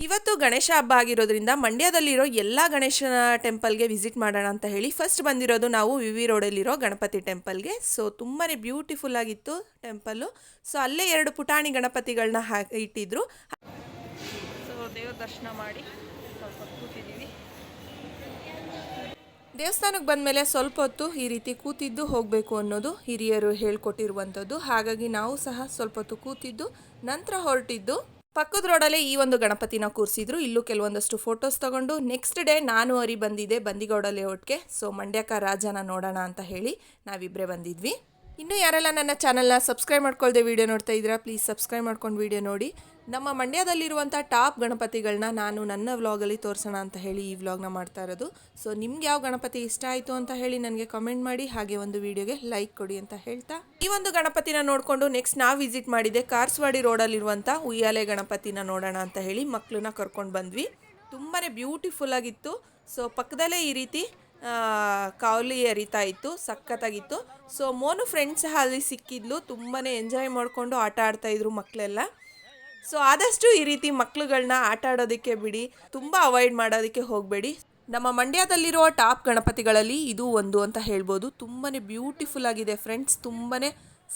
ಇವತ್ತು ಗಣೇಶ ಹಬ್ಬ ಆಗಿರೋದ್ರಿಂದ ಮಂಡ್ಯದಲ್ಲಿರೋ ಎಲ್ಲ ಗಣೇಶನ ಟೆಂಪಲ್ಗೆ ವಿಸಿಟ್ ಮಾಡೋಣ ಅಂತ ಹೇಳಿ ಫಸ್ಟ್ ಬಂದಿರೋದು ನಾವು ವಿ ರೋಡಲ್ಲಿರೋ ಗಣಪತಿ ಟೆಂಪಲ್ಗೆ. ಸೊ ತುಂಬಾ ಬ್ಯೂಟಿಫುಲ್ ಆಗಿತ್ತು ಟೆಂಪಲ್ಲು. ಸೊ ಅಲ್ಲೇ 2 ಪುಟಾಣಿ ಗಣಪತಿಗಳನ್ನ ಇಟ್ಟಿದ್ರು. ಸೊ ದೇವ್ರ ದರ್ಶನ ಮಾಡಿ ಸ್ವಲ್ಪ ಕೂತಿದ್ದೀವಿ. ದೇವಸ್ಥಾನಕ್ಕೆ ಬಂದಮೇಲೆ ಸ್ವಲ್ಪ ಹೊತ್ತು ಈ ರೀತಿ ಕೂತಿದ್ದು ಹೋಗಬೇಕು ಅನ್ನೋದು ಹಿರಿಯರು ಹೇಳ್ಕೊಟ್ಟಿರುವಂಥದ್ದು. ಹಾಗಾಗಿ ನಾವು ಸಹ ಸ್ವಲ್ಪ ಹೊತ್ತು ಕೂತಿದ್ದು ನಂತರ ಹೊರಟಿದ್ದು. ಪಕ್ಕದ ರೋಡಲ್ಲೇ ಈ ಒಂದು ಗಣಪತಿನ ಕೂರಿಸಿದ್ರು. ಇಲ್ಲೂ ಕೆಲವೊಂದಷ್ಟು ಫೋಟೋಸ್ ತಗೊಂಡು ನೆಕ್ಸ್ಟ್ ಡೇ ನಾನು ಬಂದಿದ್ದೆ ಬಂದಿಗೌಡ ಲೇಔಟ್ಗೆ. ಸೊ ಮಂಡ್ಯಕ ರಾಜನ ನೋಡೋಣ ಅಂತ ಹೇಳಿ ನಾವಿಬ್ಬರೇ ಬಂದಿದ್ವಿ. ಇನ್ನೂ ಯಾರೆಲ್ಲ ನನ್ನ ಚಾನಲ್ನ ಸಬ್ಸ್ಕ್ರೈಬ್ ಮಾಡ್ಕೊಳ್ದೆ ವೀಡಿಯೋ ನೋಡ್ತಾ ಇದ್ದೀರಾ, ಪ್ಲೀಸ್ ಸಬ್ಸ್ಕ್ರೈಬ್ ಮಾಡ್ಕೊಂಡು ವೀಡಿಯೋ ನೋಡಿ. ನಮ್ಮ ಮಂಡ್ಯದಲ್ಲಿರುವಂಥ ಟಾಪ್ ಗಣಪತಿಗಳನ್ನ ನಾನು ನನ್ನ ವ್ಲಾಗಲ್ಲಿ ತೋರಿಸೋಣ ಅಂತ ಹೇಳಿ ಈ ವ್ಲಾಗ್ನ ಮಾಡ್ತಾ ಇರೋದು. ಸೊ ನಿಮ್ಗೆ ಯಾವ ಗಣಪತಿ ಇಷ್ಟ ಆಯಿತು ಅಂತ ಹೇಳಿ ನನಗೆ ಕಮೆಂಟ್ ಮಾಡಿ, ಹಾಗೆ ಒಂದು ವಿಡಿಯೋಗೆ ಲೈಕ್ ಕೊಡಿ ಅಂತ ಹೇಳ್ತಾ ಈ ಒಂದು ಗಣಪತಿನ ನೋಡಿಕೊಂಡು ನೆಕ್ಸ್ಟ್ ನಾವು ವಿಸಿಟ್ ಮಾಡಿದ್ದೆ ಕಾರಸವಾಡಿ ರೋಡಲ್ಲಿರುವಂಥ ಉಯ್ಯಾಲೆ ಗಣಪತಿನ ನೋಡೋಣ ಅಂತ ಹೇಳಿ ಮಕ್ಕಳನ್ನ ಕರ್ಕೊಂಡು ಬಂದ್ವಿ. ತುಂಬಾ ಬ್ಯೂಟಿಫುಲ್ ಆಗಿತ್ತು. ಸೊ ಪಕ್ಕದಲ್ಲೇ ಈ ರೀತಿ ಕಾವಲಿ ಎರಿತಾ ಇತ್ತು, ಸಖತ್ತಾಗಿತ್ತು. ಸೊ ಮೋನು ಫ್ರೆಂಡ್ಸ್ ಸಹ ಅಲ್ಲಿ ಸಿಕ್ಕಿದ್ಲು. ತುಂಬಾ ಎಂಜಾಯ್ ಮಾಡಿಕೊಂಡು ಆಟ ಆಡ್ತಾಯಿದ್ರು ಮಕ್ಕಳೆಲ್ಲ. ಸೊ ಆದಷ್ಟು ಈ ರೀತಿ ಮಕ್ಕಳುಗಳನ್ನ ಆಟ ಆಡೋದಕ್ಕೆ ಬಿಡಿ, ತುಂಬ ಅವಾಯ್ಡ್ ಮಾಡೋದಕ್ಕೆ ಹೋಗಬೇಡಿ. ನಮ್ಮ ಮಂಡ್ಯದಲ್ಲಿರುವ ಟಾಪ್ ಗಣಪತಿಗಳಲ್ಲಿ ಇದು ಒಂದು ಅಂತ ಹೇಳ್ಬೋದು. ತುಂಬಾ ಬ್ಯೂಟಿಫುಲ್ ಆಗಿದೆ ಫ್ರೆಂಡ್ಸ್, ತುಂಬಾ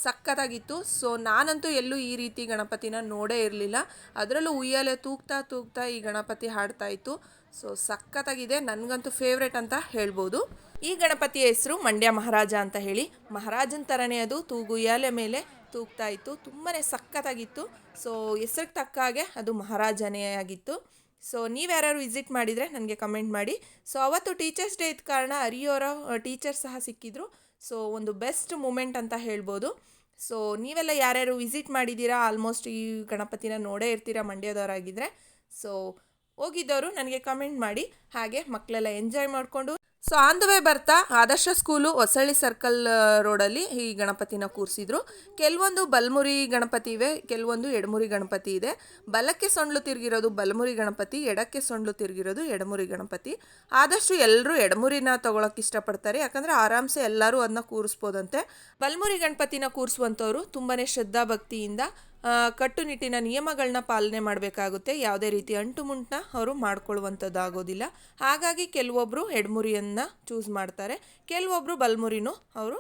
ಸಖತ್ತಾಗಿತ್ತು. ಸೊ ನಾನಂತೂ ಎಲ್ಲೂ ಈ ರೀತಿ ಗಣಪತಿನ ನೋಡೇ ಇರಲಿಲ್ಲ. ಅದರಲ್ಲೂ ಉಯ್ಯಾಲೆ ತೂಗ್ತಾ ತೂಗ್ತಾ ಈ ಗಣಪತಿ ಹಾಡ್ತಾ ಇತ್ತು. ಸೊ ಸಖತ್ತಾಗಿದೆ, ನನಗಂತೂ ಫೇವ್ರೇಟ್ ಅಂತ ಹೇಳ್ಬೋದು. ಈ ಗಣಪತಿಯ ಹೆಸರು ಮಂಡ್ಯ ಮಹಾರಾಜ ಅಂತ ಹೇಳಿ. ಮಹಾರಾಜನ ಥರನೇ ಅದು ಉಯ್ಯಾಲೆ ಮೇಲೆ ತೂಗ್ತಾ ಇತ್ತು. ತುಂಬಾ ಸಖತ್ತಾಗಿತ್ತು. ಸೊ ಹೆಸರಿಗೆ ತಕ್ಕ ಹಾಗೆ ಅದು ಮಹಾರಾಜನೇ ಆಗಿತ್ತು. ಸೊ ನೀವ್ಯಾರು ವಿಸಿಟ್ ಮಾಡಿದರೆ ನನಗೆ ಕಮೆಂಟ್ ಮಾಡಿ. ಸೊ ಅವತ್ತು ಟೀಚರ್ಸ್ ಡೇ ಇದ್ದ ಕಾರಣ ಹರಿಯೋರ ಟೀಚರ್ಸ್ ಸಹ ಸಿಕ್ಕಿದ್ರು. ಸೊ ಒಂದು ಬೆಸ್ಟ್ ಮೂಮೆಂಟ್ ಅಂತ ಹೇಳ್ಬೋದು. ಸೊ ನೀವೆಲ್ಲ ಯಾರ್ಯಾರು ವಿಸಿಟ್ ಮಾಡಿದ್ದೀರಾ, ಆಲ್ಮೋಸ್ಟ್ ಈ ಗಣಪತಿನ ನೋಡೇ ಇರ್ತೀರಾ ಮಂಡ್ಯದವರಾಗಿದ್ದರೆ. ಸೊ ಹೋಗಿದ್ದವರು ನನಗೆ ಕಮೆಂಟ್ ಮಾಡಿ. ಹಾಗೆ ಮಕ್ಕಳೆಲ್ಲ ಎಂಜಾಯ್ ಮಾಡಿಕೊಂಡು ಸೊ ಆನ್ ದ ವೇ ಬರ್ತಾ ಆದರ್ಶ ಸ್ಕೂಲು ಹೊಸಳ್ಳಿ ಸರ್ಕಲ್ ರೋಡಲ್ಲಿ ಈ ಗಣಪತಿನ ಕೂರಿಸಿದ್ರು. ಕೆಲವೊಂದು ಬಲಮುರಿ ಗಣಪತಿ ಇವೆ, ಕೆಲವೊಂದು ಎಡಮುರಿ ಗಣಪತಿ ಇದೆ. ಬಲಕ್ಕೆ ಸೊಂಡ್ಲು ತಿರುಗಿರೋದು ಬಲಮುರಿ ಗಣಪತಿ, ಎಡಕ್ಕೆ ಸೊಂಡ್ಲು ತಿರುಗಿರೋದು ಎಡಮುರಿ ಗಣಪತಿ. ಆದಷ್ಟು ಎಲ್ಲರೂ ಎಡಮುರಿನ ತೊಗೊಳಕ್ಕೆ ಇಷ್ಟಪಡ್ತಾರೆ, ಯಾಕಂದರೆ ಆರಾಮ್ಸೆ ಎಲ್ಲರೂ ಅದನ್ನ ಕೂರಿಸ್ಬೋದಂತೆ. ಬಲಮುರಿ ಗಣಪತಿನ ಕೂರಿಸುವಂಥವ್ರು ತುಂಬಾ ಶ್ರದ್ಧಾ ಭಕ್ತಿಯಿಂದ ಕಟ್ಟುನಿಟ್ಟಿನ ನಿಯಮಗಳನ್ನ ಪಾಲನೆ ಮಾಡಬೇಕಾಗುತ್ತೆ. ಯಾವುದೇ ರೀತಿ ಅಂಟು ಮುಂಟನ್ನ ಅವರು ಮಾಡ್ಕೊಳ್ಳುವಂಥದ್ದಾಗೋದಿಲ್ಲ. ಹಾಗಾಗಿ ಕೆಲವೊಬ್ಬರು ಎಡಮುರಿಯನ್ನು ಚೂಸ್ ಮಾಡ್ತಾರೆ, ಕೆಲವೊಬ್ಬರು ಬಲಮುರಿನೂ ಅವರು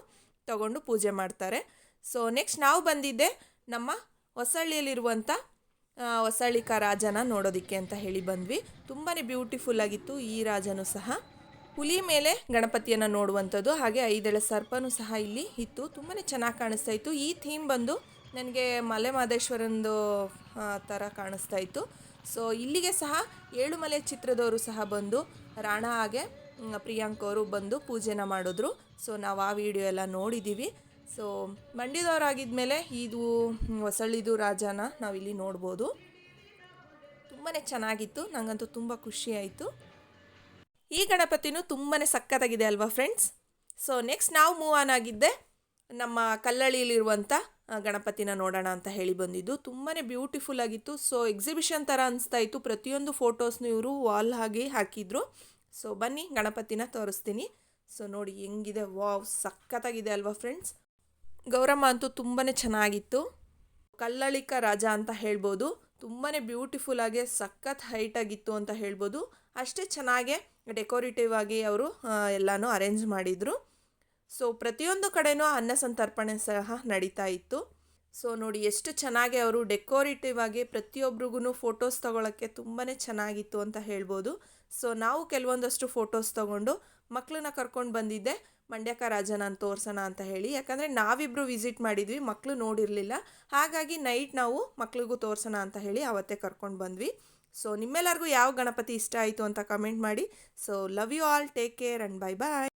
ತಗೊಂಡು ಪೂಜೆ ಮಾಡ್ತಾರೆ. ಸೊ ನೆಕ್ಸ್ಟ್ ನಾವು ಬಂದಿದ್ದೆ ನಮ್ಮ ಹೊಸಳ್ಳಿಯಲ್ಲಿರುವಂಥ ಹೊಸಳ್ಳಿಕ ರಾಜನ ನೋಡೋದಕ್ಕೆ ಅಂತ ಹೇಳಿ ಬಂದ್ವಿ. ತುಂಬಾ ಬ್ಯೂಟಿಫುಲ್ ಆಗಿತ್ತು ಈ ರಾಜನೂ ಸಹ. ಹುಲಿ ಮೇಲೆ ಗಣಪತಿಯನ್ನು ನೋಡುವಂಥದ್ದು, ಹಾಗೆ 5 ಎಳೆ ಸರ್ಪನೂ ಸಹ ಇಲ್ಲಿ ಇತ್ತು. ತುಂಬಾ ಚೆನ್ನಾಗಿ ಕಾಣಿಸ್ತಾ ಇತ್ತು. ಈ ಥೀಮ್ ಬಂದು ನನಗೆ ಮಲೆ ಮಹದೇಶ್ವರಂದು ಥರ ಕಾಣಿಸ್ತಾ ಇತ್ತು. ಸೊ ಇಲ್ಲಿಗೆ ಸಹ ಏಳುಮಲೆ ಚಿತ್ರದವರು ಸಹ ಬಂದು ರಾಣ ಹಾಗೆ ಪ್ರಿಯಾಂಕ್ ಅವರು ಬಂದು ಪೂಜೆನ ಮಾಡಿದ್ರು. ಸೊ ನಾವು ಆ ವಿಡಿಯೋ ಎಲ್ಲ ನೋಡಿದ್ದೀವಿ. ಸೊ ಮಂಡ್ಯದವರಾಗಿದ್ಮೇಲೆ ಇದು ಹೊಸಳ್ಳಿದು ರಾಜನ ನಾವಿಲ್ಲಿ ನೋಡ್ಬೋದು. ತುಂಬಾ ಚೆನ್ನಾಗಿತ್ತು, ನನಗಂತೂ ತುಂಬ ಖುಷಿ ಆಯಿತು. ಈ ಗಣಪತಿನೂ ತುಂಬಾ ಸಖತ್ತಾಗಿದೆ ಅಲ್ವಾ ಫ್ರೆಂಡ್ಸ್. ಸೊ ನೆಕ್ಸ್ಟ್ ನಾವು ಮೂವ್ ಆನ್ ಆಗಿದ್ದೆ ನಮ್ಮ ಕಲ್ಲಳ್ಳಿಯಲ್ಲಿರುವಂಥ ಗಣಪತಿನ ನೋಡೋಣ ಅಂತ ಹೇಳಿ ಬಂದಿದ್ದು. ತುಂಬಾ ಬ್ಯೂಟಿಫುಲ್ ಆಗಿತ್ತು. ಸೊ ಎಕ್ಸಿಬಿಷನ್ ಥರ ಅನಿಸ್ತಾ ಇತ್ತು. ಪ್ರತಿಯೊಂದು ಫೋಟೋಸ್ನು ಇವರು ವಾಲ್ ಆಗಿ ಹಾಕಿದ್ರು. ಸೊ ಬನ್ನಿ ಗಣಪತಿನ ತೋರಿಸ್ತೀನಿ. ಸೊ ನೋಡಿ ಹೆಂಗಿದೆ, ವಾವ್ ಸಖತ್ತಾಗಿದೆ ಅಲ್ವಾ ಫ್ರೆಂಡ್ಸ್. ಗೌರಮ್ಮ ಅಂತೂ ತುಂಬಾ ಚೆನ್ನಾಗಿತ್ತು. ಕಲ್ಲಳಿಕ ರಾಜ ಅಂತ ಹೇಳ್ಬೋದು. ತುಂಬಾ ಬ್ಯೂಟಿಫುಲ್ ಆಗಿ ಸಖತ್ ಹೈಟ್ ಆಗಿತ್ತು ಅಂತ ಹೇಳ್ಬೋದು. ಅಷ್ಟೇ ಚೆನ್ನಾಗೆ ಡೆಕೋರೇಟಿವ್ ಆಗಿ ಅವರು ಎಲ್ಲನೂ ಅರೇಂಜ್ ಮಾಡಿದರು. ಸೊ ಪ್ರತಿಯೊಂದು ಕಡೆನೂ ಅನ್ನ ಸಂತರ್ಪಣೆ ಸಹ ನಡೀತಾ ಇತ್ತು. ಸೊ ನೋಡಿ ಎಷ್ಟು ಚೆನ್ನಾಗಿ ಅವರು ಡೆಕೋರೇಟಿವ್ ಆಗಿ ಪ್ರತಿಯೊಬ್ಬರಿಗೂ ಫೋಟೋಸ್ ತೊಗೊಳಕ್ಕೆ ತುಂಬಾ ಚೆನ್ನಾಗಿತ್ತು ಅಂತ ಹೇಳ್ಬೋದು. ಸೊ ನಾವು ಕೆಲವೊಂದಷ್ಟು ಫೋಟೋಸ್ ತೊಗೊಂಡು ಮಕ್ಕಳನ್ನ ಕರ್ಕೊಂಡು ಬಂದಿದ್ದೆ ಮಂಡ್ಯಕ ರಾಜನ ತೋರಿಸೋಣ ಅಂತ ಹೇಳಿ. ಯಾಕಂದರೆ ನಾವಿಬ್ಬರು ವಿಸಿಟ್ ಮಾಡಿದ್ವಿ, ಮಕ್ಕಳು ನೋಡಿರಲಿಲ್ಲ. ಹಾಗಾಗಿ ನೈಟ್ ನಾವು ಮಕ್ಳಿಗೂ ತೋರಿಸೋಣ ಅಂತ ಹೇಳಿ ಅವತ್ತೇ ಕರ್ಕೊಂಡು ಬಂದ್ವಿ. ಸೊ ನಿಮ್ಮೆಲ್ಲರಿಗೂ ಯಾವ ಗಣಪತಿ ಇಷ್ಟ ಆಯಿತು ಅಂತ ಕಮೆಂಟ್ ಮಾಡಿ. So love you all, take care and bye bye.